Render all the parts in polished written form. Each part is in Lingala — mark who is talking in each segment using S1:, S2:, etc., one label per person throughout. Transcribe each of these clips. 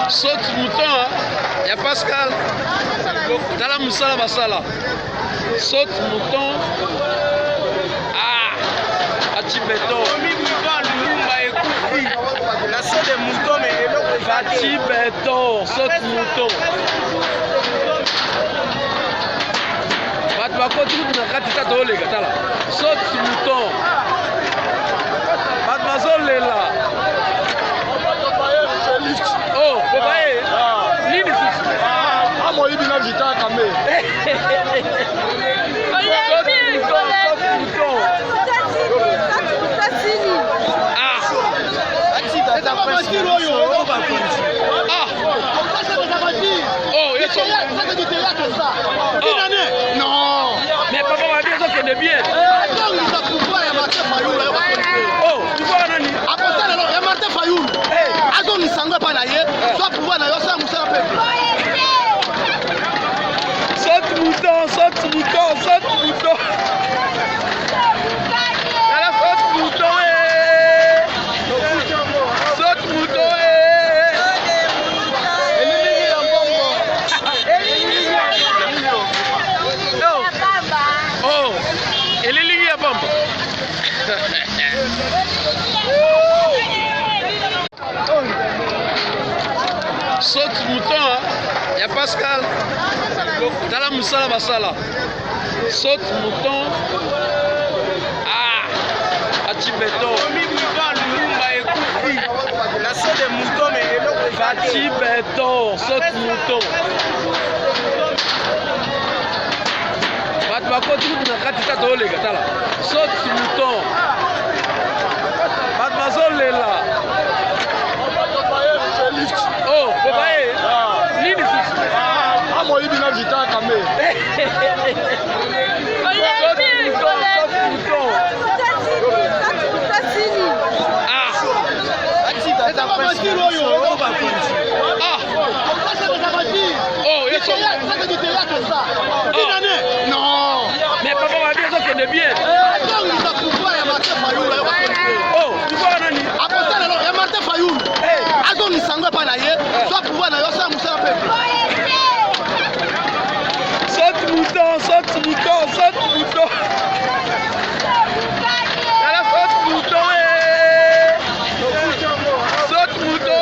S1: Saute mouton, il y a Pascal. Dans la moussala basala. Saute mouton. Ah, Atibeto.
S2: La saute des moutons, mais
S1: Atibeto, saute mouton. Batbakoti na katita tolega tala. Saute mouton. Batmazolela. Oh, Bobaye. Nini sisi?
S2: moi il bina vita kamé.
S1: Non. Mais papa m'a dit que c'est bien. Oh, tu vois Nani? Saute mouton, saute mouton, saute mouton. La saute mouton, saute mouton, oh, elle est liée à Bamba. Saute mouton, il y a Pascal. Dans la moussala basala. Saute mouton. Ah, Atibeto.
S2: La saute des moutons, mais
S1: Atibeto, saute mouton. Batbakoti na katita tolega tala. Saute mouton. Batmazolela. Oh, Bobaye. Nini sisi?
S2: moi il bina vita kamé.
S1: Non. Mais papa m'a dit que c'est bien. Oh, tu vois Nani? Saute mouton, saute mouton, saute mouton. La saute mouton, saute mouton,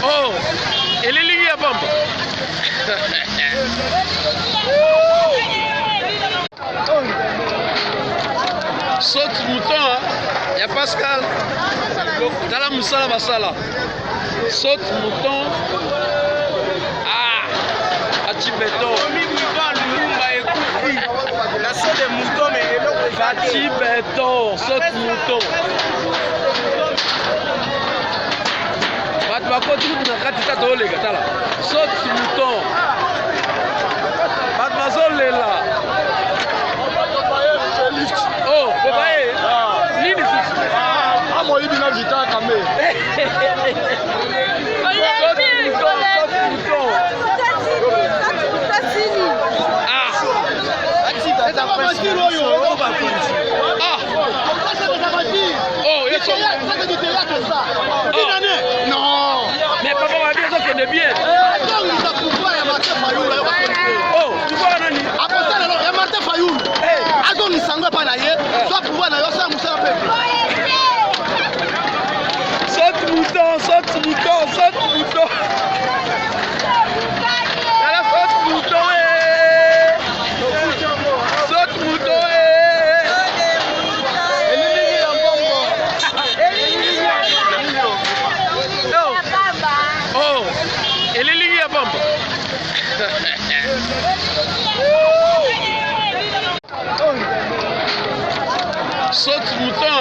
S1: oh, elle est liée à Bamba. Saute mouton, il y a Pascal. Dans la moussala basala. Saute mouton. Ah, Atibeto.
S2: La saute des moutons, mais
S1: Atibeto, saute mouton. Batbakoti na katita tolega tala. Saute mouton. Batmazolela. Oh, Bobaye. Nini sisi?
S2: moi il bina vita kamé.
S1: Non. Mais papa m'a dit que c'est bien. Oh, tu vois Nani? Saute mouton, saute mouton, saute mouton. La saute mouton, saute mouton, oh, elle est liée à Bamba. Saute mouton,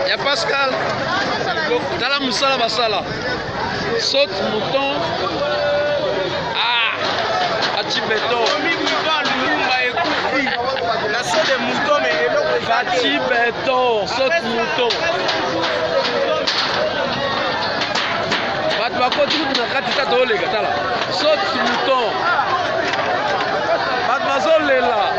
S1: il y a Pascal. Dans la moussala basala. Saute mouton. Ah, Atibeto.
S2: La saute des moutons, mais
S1: Atibeto, saute mouton. Batbakoti na katita tolega tala. Saute mouton. Batmazolela.